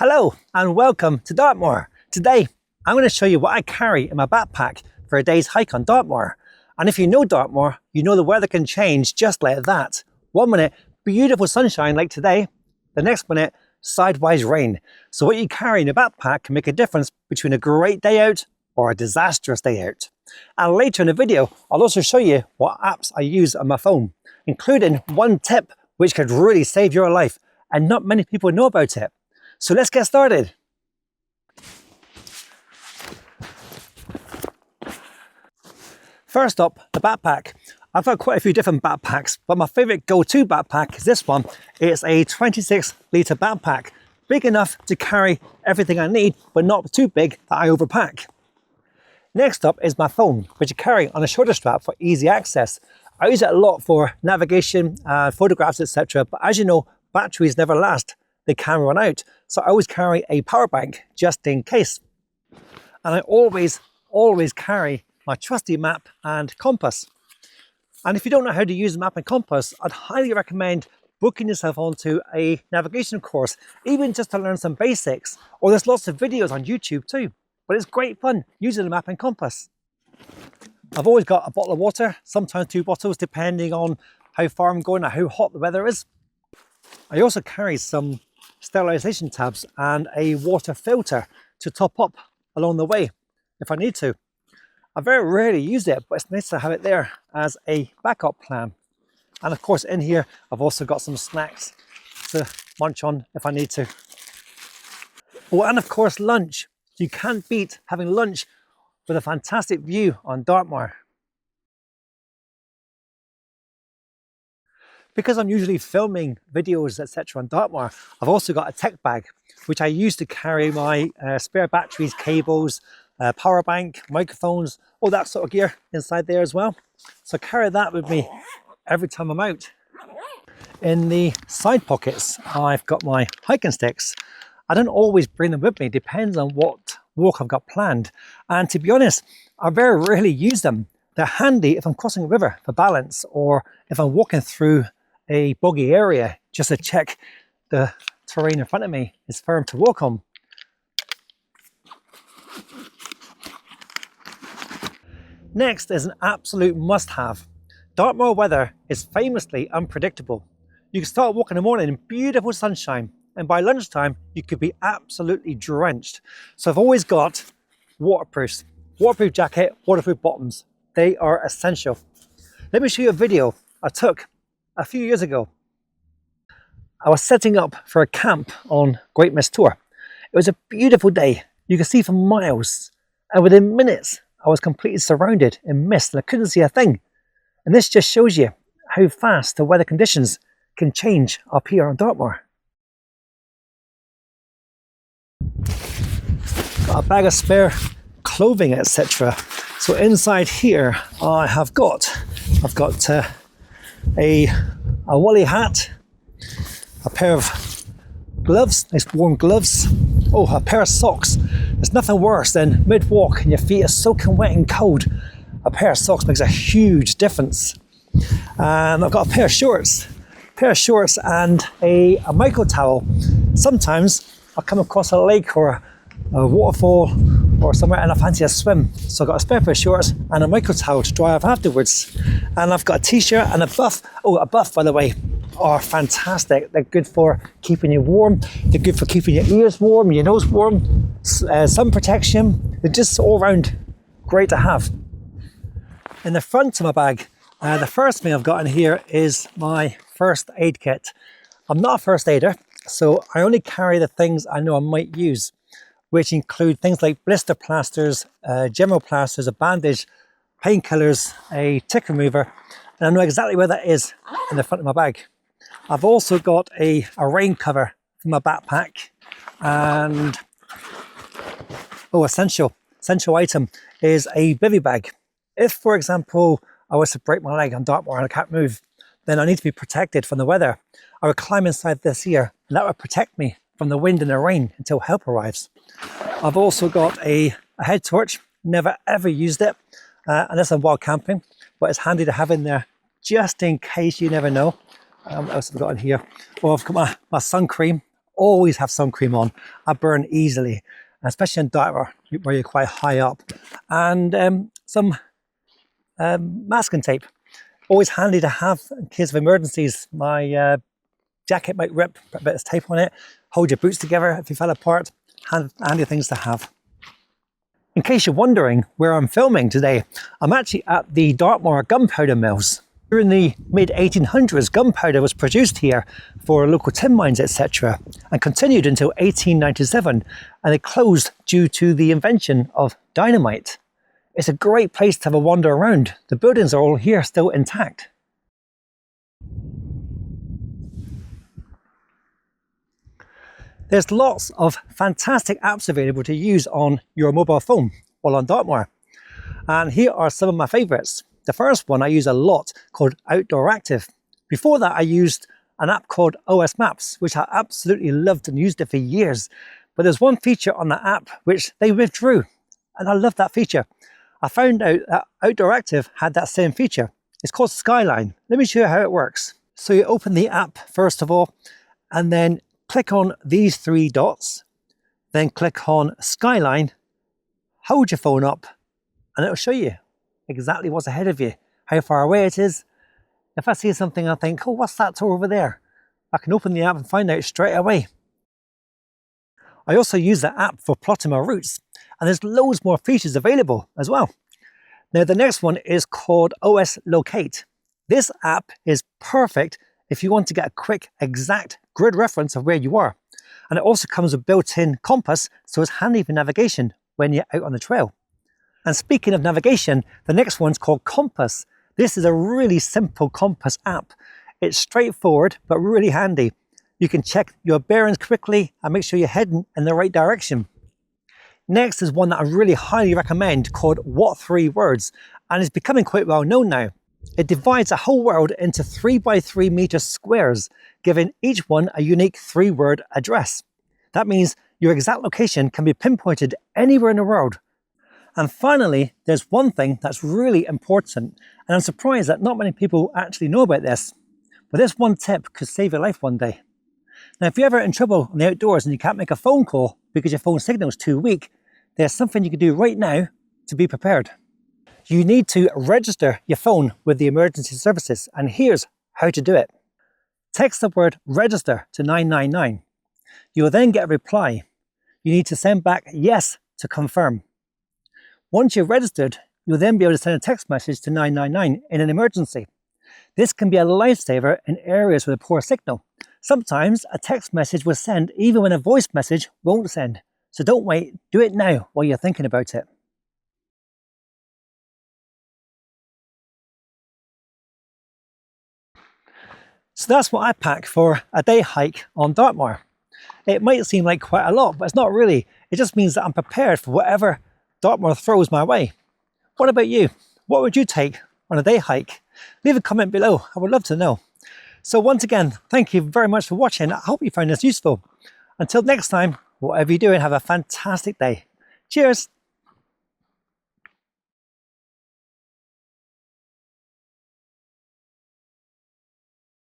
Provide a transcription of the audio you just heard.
Hello and welcome to Dartmoor. Today I'm going to show you what I carry in my backpack for a day's hike on Dartmoor. And if you know Dartmoor, you know the weather can change just like that. 1 minute, beautiful sunshine like today, the next minute, sideways rain. So what you carry in your backpack can make a difference between a great day out or a disastrous day out. And later in the video, I'll also show you what apps I use on my phone, including one tip which could really save your life, and not many people know about it. So let's get started. First up, the backpack. I've got quite a few different backpacks, but my favorite go-to backpack is this one. It's a 26-litre backpack, big enough to carry everything I need, but not too big that I overpack. Next up is my phone, which I carry on a shoulder strap for easy access. I use it a lot for navigation, photographs, etc. But as you know, batteries never last. They can run out. So I always carry a power bank just in case. And I always carry my trusty map and compass. And if you don't know how to use a map and compass, I'd highly recommend booking yourself onto a navigation course, even just to learn some basics. Or there's lots of videos on YouTube too. But it's great fun using a map and compass. I've always got a bottle of water, sometimes 2 bottles, depending on how far I'm going or how hot the weather is. I also carry some sterilisation tabs and a water filter to top up along the way if I need to. I very rarely use it, but it's nice to have it there as a backup plan. And of course in here I've also got some snacks to munch on if I need to. Oh, and of course lunch. You can't beat having lunch with a fantastic view on Dartmoor. Because I'm usually filming videos, etc. on Dartmoor, I've also got a tech bag, which I use to carry my spare batteries, cables, power bank, microphones, all that sort of gear inside there as well. So I carry that with me every time I'm out. In the side pockets, I've got my hiking sticks. I don't always bring them with me, depends on what walk I've got planned. And to be honest, I very rarely use them. They're handy if I'm crossing a river for balance, or if I'm walking through a boggy area just to check the terrain in front of me is firm to walk on. Next is an absolute must-have. Dartmoor weather is famously unpredictable. You can start walking in the morning in beautiful sunshine, and by lunchtime you could be absolutely drenched. So I've always got waterproof jacket, waterproof bottoms. They are essential. Let me show you a video I took a few years ago. I was setting up for a camp on Great Mist Tour. It was a beautiful day. You could see for miles, and within minutes I was completely surrounded in mist and I couldn't see a thing. And this just shows you how fast the weather conditions can change up here on Dartmoor. Got a bag of spare clothing, etc. So inside here I've got a woolly hat, a pair of gloves, nice warm gloves, a pair of socks. There's nothing worse than mid-walk and your feet are soaking wet and cold. A pair of socks makes a huge difference. And I've got a pair of shorts and a micro towel. Sometimes I'll come across a lake or a waterfall or somewhere and I fancy a swim. So I've got a spare pair of shorts and a micro towel to dry off afterwards. And I've got a t-shirt and a buff. Oh, a buff, by the way, are fantastic. They're good for keeping you warm. They're good for keeping your ears warm, your nose warm, sun protection. They're just all round great to have. In the front of my bag, the first thing I've got in here is my first aid kit. I'm not a first aider, so I only carry the things I know I might use, which include things like blister plasters, general plasters, a bandage, painkillers, a tick remover, and I know exactly where that is in the front of my bag. I've also got a rain cover for my backpack, and essential item is a bivy bag. If, for example, I was to break my leg on Dartmoor and I can't move, then I need to be protected from the weather. I would climb inside this here, and that would protect me from the wind and the rain until help arrives. I've also got a head torch. Never ever used it unless I'm wild camping, but it's handy to have in there just in case, you never know. What else have I got in here? Well, I've got my sun cream, always have sun cream on. I burn easily, especially in Dartmoor where you're quite high up. And some masking tape. Always handy to have in case of emergencies. My jacket might rip, put a bit of tape on it. Hold your boots together if you fell apart. Handy things to have. In case you're wondering where I'm filming today, I'm actually at the Dartmoor Gunpowder Mills. During the mid-1800s, gunpowder was produced here for local tin mines, etc., and continued until 1897, and it closed due to the invention of dynamite. It's a great place to have a wander around. The buildings are all here still intact. There's lots of fantastic apps available to use on your mobile phone while on Dartmoor. And here are some of my favourites. The first one I use a lot, called Outdoor Active. Before that I used an app called OS Maps, which I absolutely loved and used it for years. But there's one feature on the app which they withdrew, and I love that feature. I found out that Outdoor Active had that same feature. It's called Skyline. Let me show you how it works. So you open the app first of all, and then click on these three dots, then click on Skyline, hold your phone up, and it'll show you exactly what's ahead of you, how far away it is. If I see something I think, oh, what's that over there? I can open the app and find out straight away. I also use the app for plotting my routes, and there's loads more features available as well. Now the next one is called OS Locate. This app is perfect if you want to get a quick, exact grid reference of where you are. And it also comes with built-in compass, so it's handy for navigation when you're out on the trail. And speaking of navigation, the next one's called Compass. This is a really simple compass app. It's straightforward, but really handy. You can check your bearings quickly and make sure you're heading in the right direction. Next is one that I really highly recommend called What 3 Words, and it's becoming quite well known now. It divides a whole world into 3x3 meter squares, giving each one a unique 3-word address. That means your exact location can be pinpointed anywhere in the world. And finally, there's one thing that's really important, and I'm surprised that not many people actually know about this, but this one tip could save your life one day. Now, if you're ever in trouble in the outdoors and you can't make a phone call because your phone signal is too weak, there's something you can do right now to be prepared. You need to register your phone with the emergency services, and here's how to do it. Text the word register to 999. You will then get a reply. You need to send back yes to confirm. Once you're registered, you'll then be able to send a text message to 999 in an emergency. This can be a lifesaver in areas with a poor signal. Sometimes a text message will send even when a voice message won't send. So don't wait, do it now while you're thinking about it. So that's what I pack for a day hike on Dartmoor. It might seem like quite a lot, but it's not really. It just means that I'm prepared for whatever Dartmoor throws my way. What about you? What would you take on a day hike? Leave a comment below, I would love to know. So once again, thank you very much for watching. I hope you found this useful. Until next time, whatever you're doing, have a fantastic day. Cheers!